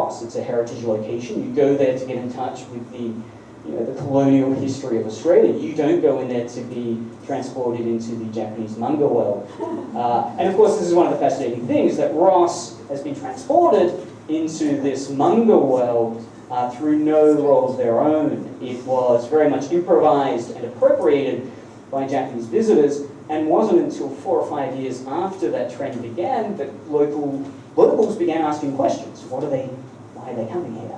Ross. It's a heritage location. You go there to get in touch with the colonial history of Australia. You don't go in there to be transported into the Japanese manga world. And of course, this is one of the fascinating things, that Ross has been transported into this manga world through no role of their own. It was very much improvised and appropriated by Japanese visitors, and wasn't until 4 or 5 years after that trend began that locals began asking questions. Why are they coming here?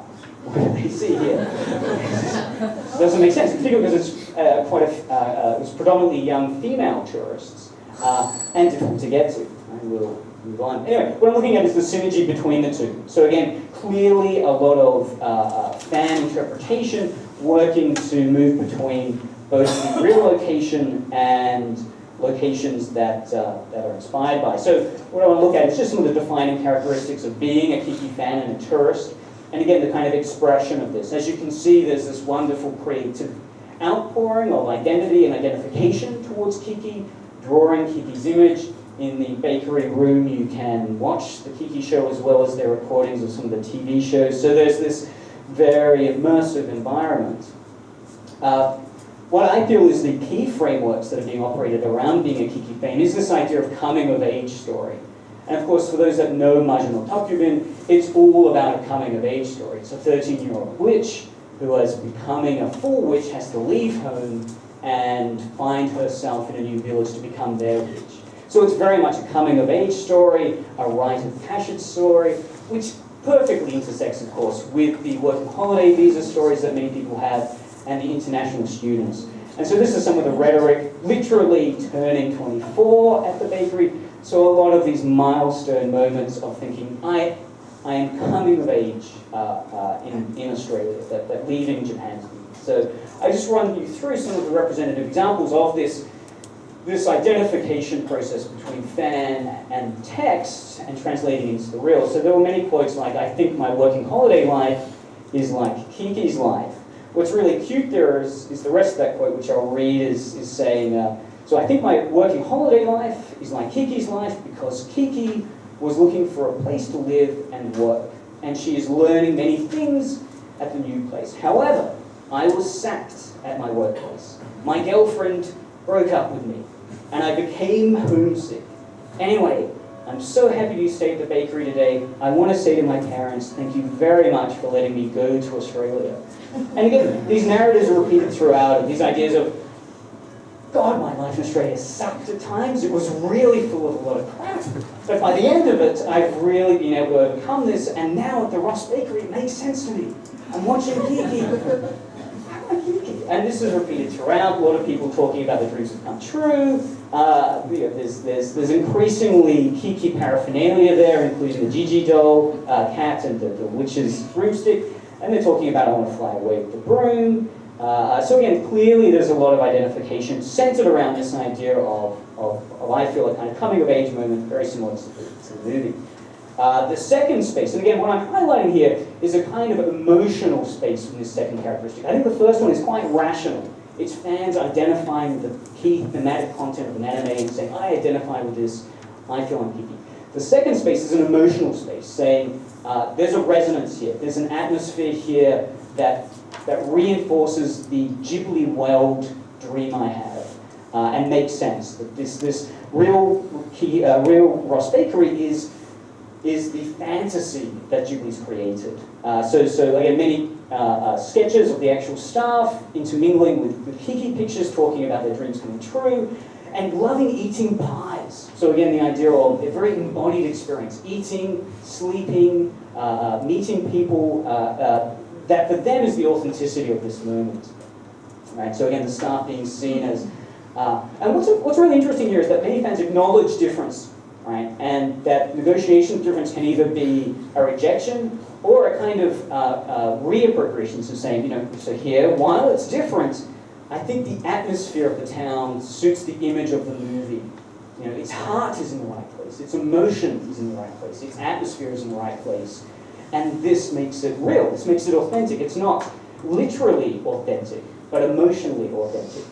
What do they see here? It doesn't make sense, particularly because it's predominantly young female tourists and difficult to get to. And we'll move on. Anyway, what I'm looking at is the synergy between the two. So again, clearly a lot of fan interpretation working to move between both the real location and locations that are inspired by. So what I want to look at is just some of the defining characteristics of being a Kiki fan and a tourist. And again, the kind of expression of this. As you can see, there's this wonderful creative outpouring of identity and identification towards Kiki, drawing Kiki's image. In the bakery room, you can watch the Kiki show as well as their recordings of some of the TV shows. So there's this very immersive environment. What I feel is the key frameworks that are being operated around being a Kiki fan is this idea of coming-of-age story. And of course, for those that know Majin no Takubin, it's all about a coming-of-age story. It's a 13-year-old witch who is becoming a full witch, has to leave home and find herself in a new village to become their witch. So it's very much a coming-of-age story, a rite of passage story, which perfectly intersects, of course, with the working holiday visa stories that many people have and the international students. And so this is some of the rhetoric, literally turning 24 at the bakery. So a lot of these milestone moments of thinking, I am coming of age in Australia, that leaving Japan. So I just run you through some of the representative examples of this identification process between fan and text and translating into the real. So there were many quotes like, I think my working holiday life is like Kiki's life. What's really cute there is the rest of that quote, which I'll read, is saying, so I think my working holiday life is like Kiki's life because Kiki was looking for a place to live and work, and she is learning many things at the new place. However, I was sacked at my workplace. My girlfriend broke up with me, and I became homesick. Anyway, I'm so happy you stayed at the bakery today. I want to say to my parents, thank you very much for letting me go to Australia. And again, these narratives are repeated throughout, these ideas of, God, my life in Australia sucked at times. It was really full of a lot of crap. But by the end of it, I've really been able to overcome this, and now at the Ross Bakery, it makes sense to me. I'm watching Kiki. And this is repeated throughout. A lot of people talking about the dreams that come true. There's increasingly Kiki paraphernalia there, including the Gigi doll, cat, and the witch's broomstick. And they're talking about, I want to fly away with the broom. So again, clearly there's a lot of identification centered around this idea of I feel, a kind of coming-of-age moment, very similar to the movie. The second space, and again, what I'm highlighting here is a kind of emotional space in this second characteristic. I think the first one is quite rational. It's fans identifying with the key thematic content of an anime and saying, I identify with this, I feel I'm Kiki. The second space is an emotional space, saying there's a resonance here, there's an atmosphere here that reinforces the Ghibli world dream I have and makes sense. That this real Ross Bakery is the fantasy that Ghibli's created. So again, many sketches of the actual staff intermingling with Kiki pictures talking about their dreams coming true, and loving eating pies. So again, the idea of a very embodied experience, eating, sleeping, meeting people, that for them is the authenticity of this moment. Right? So again, the staff being seen as... and what's really interesting here is that many fans acknowledge difference, right? And that negotiation difference can either be a rejection or a kind of reappropriation, so saying, so here, while it's different, I think the atmosphere of the town suits the image of the movie. Its heart is in the right place, its emotion is in the right place, its atmosphere is in the right place. And this makes it real, this makes it authentic. It's not literally authentic, but emotionally authentic.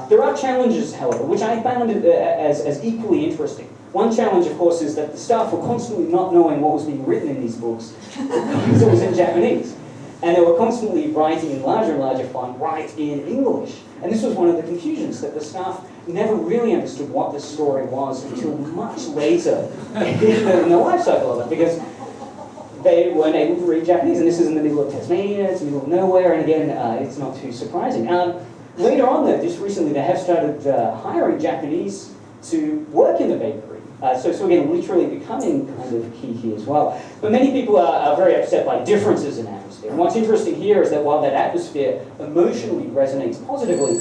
There are challenges, however, which I found as equally interesting. One challenge, of course, is that the staff were constantly not knowing what was being written in these books because it was in Japanese. And they were constantly writing in larger and larger font, right in English. And this was one of the confusions, that the staff never really understood what the story was until much later in the life cycle of it, because they weren't able to read Japanese. And this is in the middle of Tasmania, it's in the middle of nowhere, and again, it's not too surprising. Later on, though, just recently, they have started hiring Japanese to work in the bakery. So again, literally becoming kind of key here as well. But many people are very upset by differences in atmosphere. And what's interesting here is that while that atmosphere emotionally resonates positively,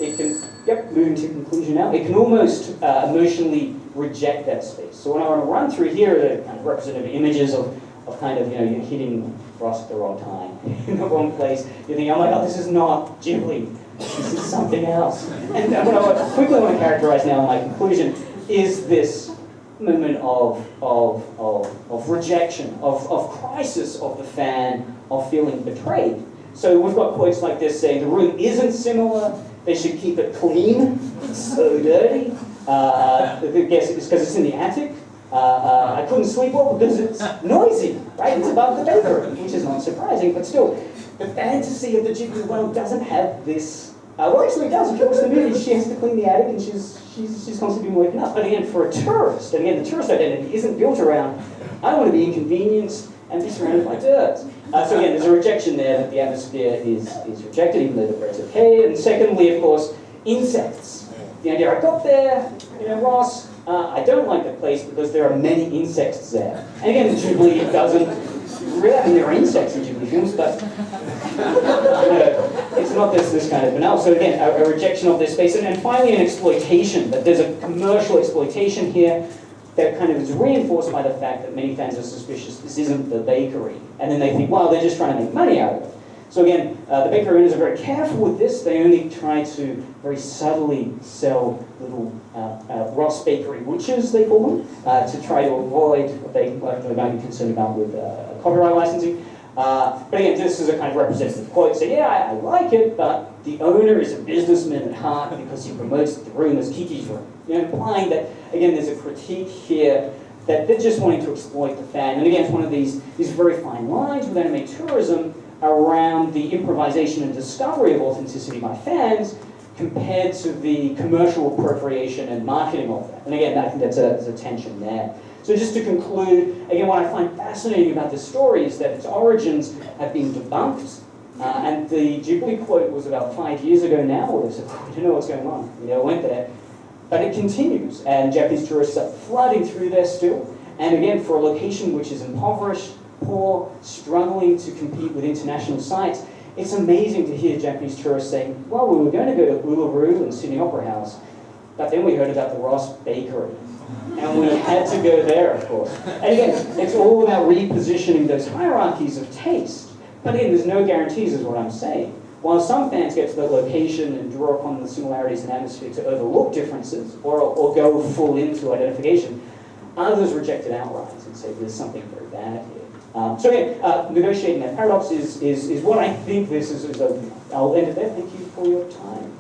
it can, moving to conclusion now, it can almost emotionally reject that space. So when I want to run through here, the kind of representative images of kind of, you're hitting Ross at the wrong time, in the wrong place. You're thinking, oh my God, this is not Ghibli. This is something else. And what I quickly want to characterize now in my conclusion is this moment of rejection, of crisis of the fan, of feeling betrayed. So we've got quotes like this saying, the room isn't similar, they should keep it clean, it's so dirty. I guess it's because it's in the attic. I couldn't sleep well because it's noisy, right? It's above the bakery, which is not surprising, but still, the fantasy of the Ghibli world doesn't have this. Well, actually it does. If you watch the movie, she has to clean the attic and she's constantly been waking up. But again, for a tourist, and again, the tourist identity isn't built around, I want to be inconvenienced and be surrounded by dirt. So again, there's a rejection there that the atmosphere is rejected, even though the bread's okay. And secondly, of course, insects. The idea I got there, Ross, I don't like the place because there are many insects there. And again, Ghibli doesn't really, I mean, there are insects in Ghibli films, but it's not this kind of banal. So again, a rejection of this space. And finally, an exploitation, that there's a commercial exploitation here that kind of is reinforced by the fact that many fans are suspicious this isn't the bakery. And then they think, well, they're just trying to make money out of it. So again, the bakery owners are very careful with this. They only try to very subtly sell little Ross Bakery witches, they call them, to try to avoid what they might be concerned about with copyright licensing. But again, this is a kind of representative quote. So yeah, I like it, but the owner is a businessman at heart because he promotes the room as Kiki's room. Implying that, again, there's a critique here that they're just wanting to exploit the fan. And again, it's one of these very fine lines with anime tourism around the improvisation and discovery of authenticity by fans compared to the commercial appropriation and marketing of that. And again, I think there's a tension there. So just to conclude, again, what I find fascinating about this story is that its origins have been debunked. And the Ghibli quote was about 5 years ago now, where they said, we don't know what's going on. We never went there. But it continues, and Japanese tourists are flooding through there still. And again, for a location which is impoverished, poor, struggling to compete with international sites, it's amazing to hear Japanese tourists saying, well, we were going to go to Uluru and Sydney Opera House, but then we heard about the Ross Bakery. And we had to go there, of course. And again, it's all about repositioning those hierarchies of taste. But again, there's no guarantees, is what I'm saying. While some fans get to the location and draw upon the similarities in atmosphere to overlook differences or go full into identification, others reject it outright and say there's something very bad here. So again, negotiating that paradox is what I think this is. I'll end it there. Thank you for your time.